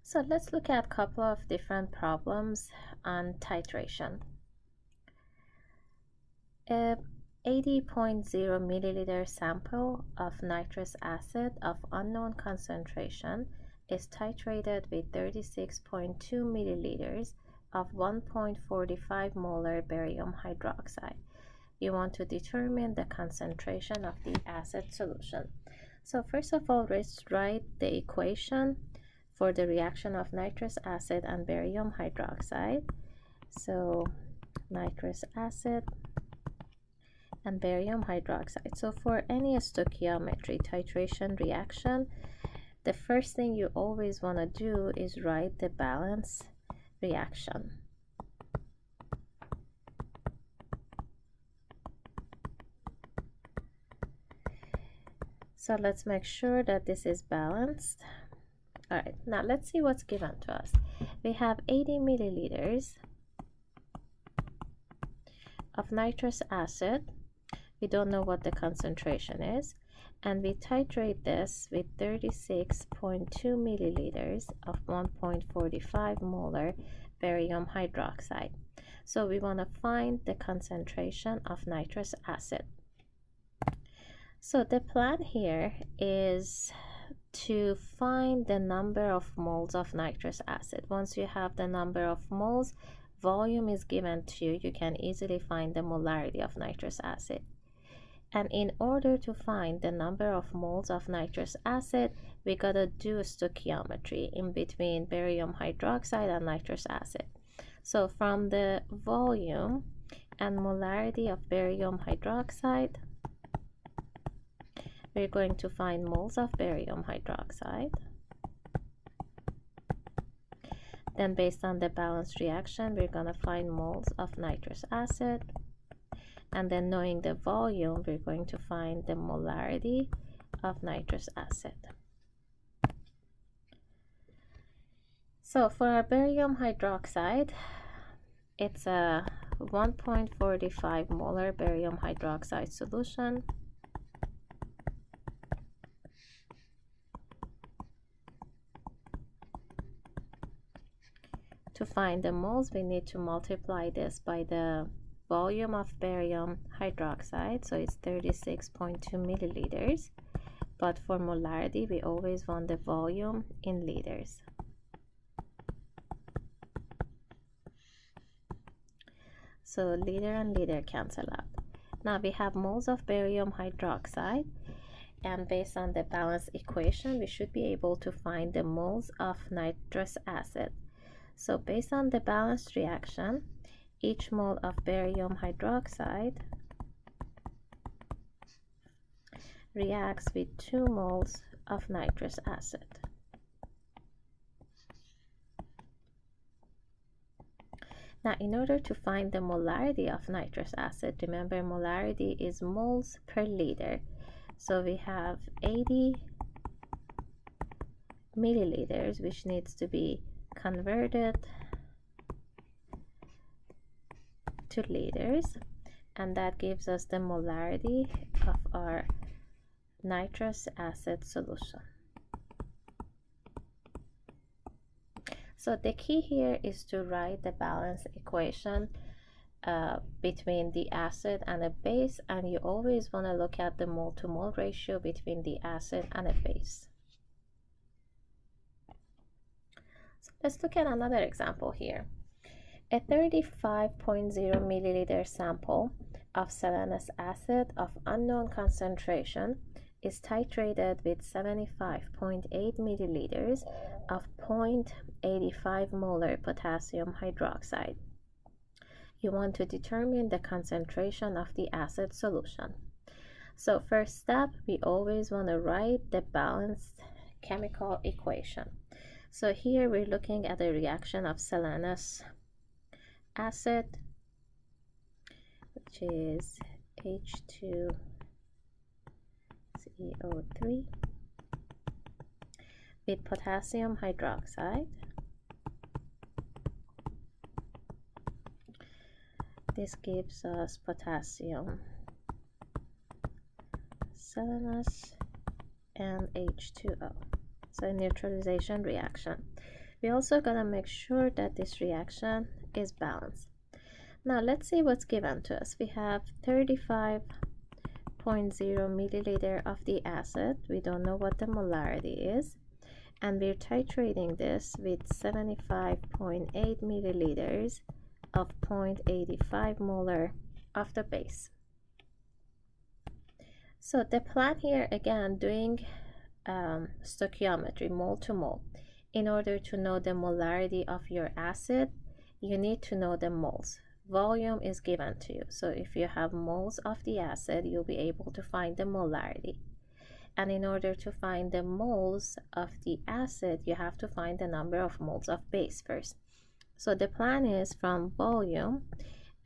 So let's look at a couple of different problems on titration. A 80.0 milliliter sample of nitrous acid of unknown concentration is titrated with 36.2 milliliters of 1.45 molar barium hydroxide. You want to determine the concentration of the acid solution. So first of all, let's write the equation for the reaction of nitrous acid and barium hydroxide. So nitrous acid and barium hydroxide. So for any stoichiometry titration reaction, the first thing you always want to do is write the balance reaction. So let's make sure that this is balanced. All right, now let's see what's given to us. We have 80 milliliters of nitrous acid. We don't know what the concentration is, and we titrate this with 36.2 milliliters of 1.45 molar barium hydroxide. So we want to find the concentration of nitrous acid. So the plan here is to find the number of moles of nitrous acid. Once you have the number of moles, volume is given to you, you can easily find the molarity of nitrous acid. And in order to find the number of moles of nitrous acid, we gotta do stoichiometry in between barium hydroxide and nitrous acid. So from the volume and molarity of barium hydroxide, we're going to find moles of barium hydroxide. Then based on the balanced reaction, we're going to find moles of nitrous acid. And then knowing the volume, we're going to find the molarity of nitrous acid. So for our barium hydroxide, it's a 1.45 molar barium hydroxide solution. To find the moles, we need to multiply this by the volume of barium hydroxide, so it's 36.2 milliliters. But for molarity, we always want the volume in liters. So liter and liter cancel out. Now we have moles of barium hydroxide, and based on the balanced equation, we should be able to find the moles of nitrous acid. So based on the balanced reaction, each mole of barium hydroxide reacts with 2 moles of nitrous acid. Now, in order to find the molarity of nitrous acid, remember molarity is moles per liter. So we have 80 milliliters, which needs to be converted to liters, and that gives us the molarity of our nitrous acid solution. So the key here is to write the balance equation between the acid and the base, and you always want to look at the mole to mole ratio between the acid and the base. So let's look at another example here. A 35.0 milliliter sample of selenous acid of unknown concentration is titrated with 75.8 milliliters of 0.85 molar potassium hydroxide. You want to determine the concentration of the acid solution. So first step, we always want to write the balanced chemical equation. So here we're looking at a reaction of selenous acid, which is H2CO3, with potassium hydroxide. This gives us potassium, selenous, and H2O. So a neutralization reaction. We also gotta make sure that this reaction is balanced. Now let's see what's given to us. We have 35.0 milliliter of the acid. We don't know what the molarity is. And we're titrating this with 75.8 milliliters of 0.85 molar of the base. So the plan here, again, doing stoichiometry, mole to mole. In order to know the molarity of your acid, you need to know the moles. Volume is given to you. So if you have moles of the acid, you'll be able to find the molarity. And in order to find the moles of the acid, you have to find the number of moles of base first. So the plan is from volume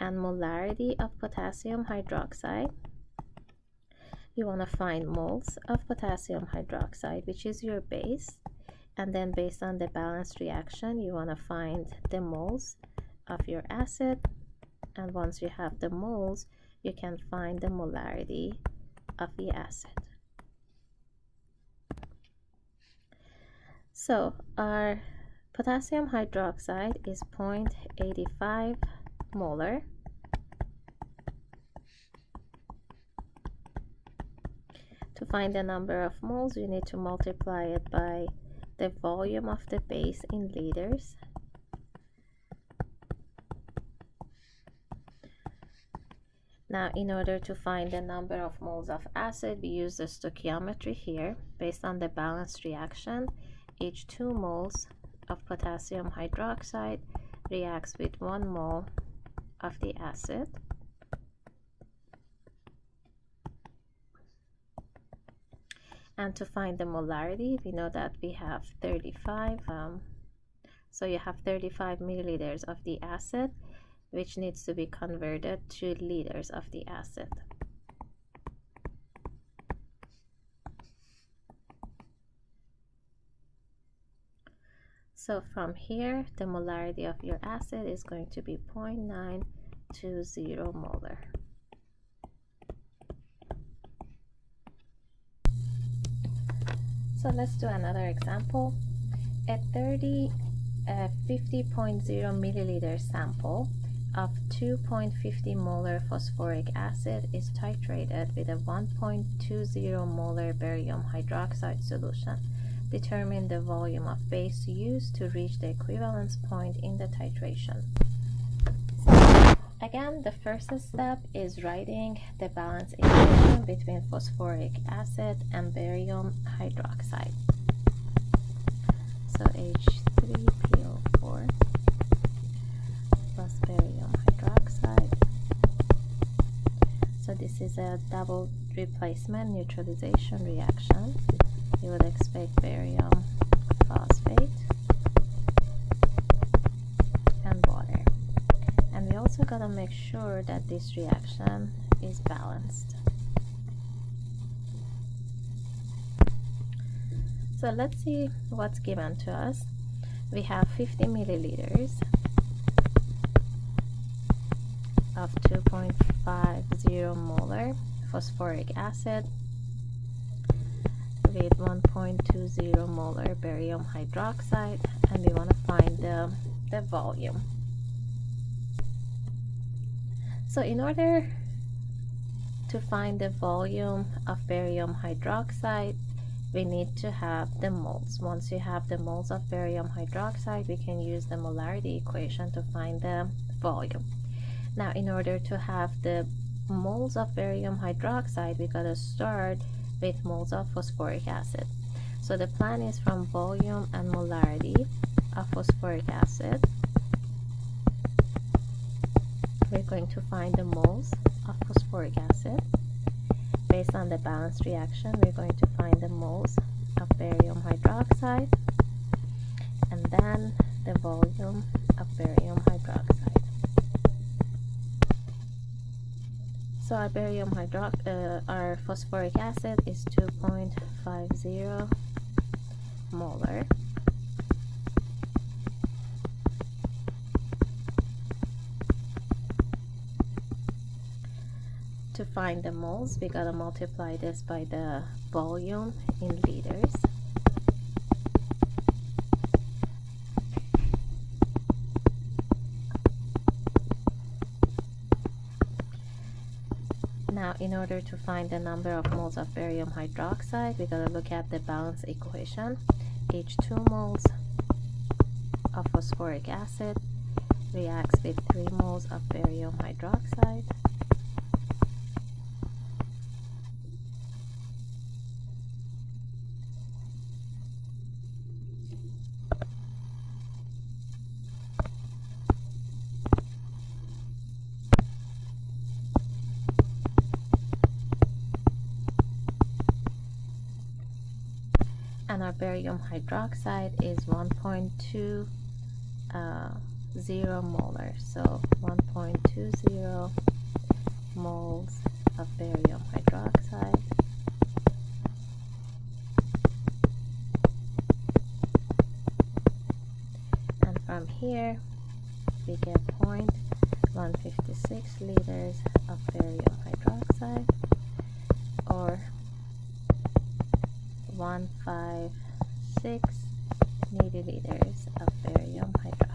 and molarity of potassium hydroxide, you want to find moles of potassium hydroxide, which is your base. And then based on the balanced reaction, you want to find the moles of your acid. And once you have the moles, you can find the molarity of the acid. So our potassium hydroxide is 0.85 molar. To find the number of moles, you need to multiply it by the volume of the base in liters. Now, in order to find the number of moles of acid, we use the stoichiometry here. Based on the balanced reaction, each 2 moles of potassium hydroxide reacts with 1 mole of the acid. And to find the molarity, we know that we have 35, so you have 35 milliliters of the acid, which needs to be converted to liters of the acid. So from here, the molarity of your acid is going to be 0.920 molar. So let's do another example. A 50.0 milliliter sample of 2.50 molar phosphoric acid is titrated with a 1.20 molar barium hydroxide solution. Determine the volume of base used to reach the equivalence point in the titration. Again, the first step is writing the balance equation between phosphoric acid and barium hydroxide. So H3PO4 plus barium hydroxide. So this is a double replacement neutralization reaction. You would expect barium phosphate and water. And we also gotta make sure that this reaction is balanced. So let's see what's given to us. We have 50 milliliters of 2.50 molar phosphoric acid with 1.20 molar barium hydroxide, and we want to find the volume. So in order to find the volume of barium hydroxide, we need to have the moles. Once you have the moles of barium hydroxide, we can use the molarity equation to find the volume. Now, in order to have the moles of barium hydroxide, we gotta start with moles of phosphoric acid. So the plan is from volume and molarity of phosphoric acid. We're going to find the moles of phosphoric acid. Based on the balanced reaction, we're going to find the moles of barium hydroxide and then the volume of barium hydroxide. So our our phosphoric acid is 2.50 molar. To find the moles, we gotta multiply this by the volume in liters. in order to find the number of moles of barium hydroxide, we gotta look at the balance equation. Each 2 moles of phosphoric acid reacts with 3 moles of barium hydroxide. And our barium hydroxide is 1.20 molar, so 1.20 moles of barium hydroxide. And from here we get 0.156 liters of barium hydroxide, or 156 milliliters of barium hydroxide.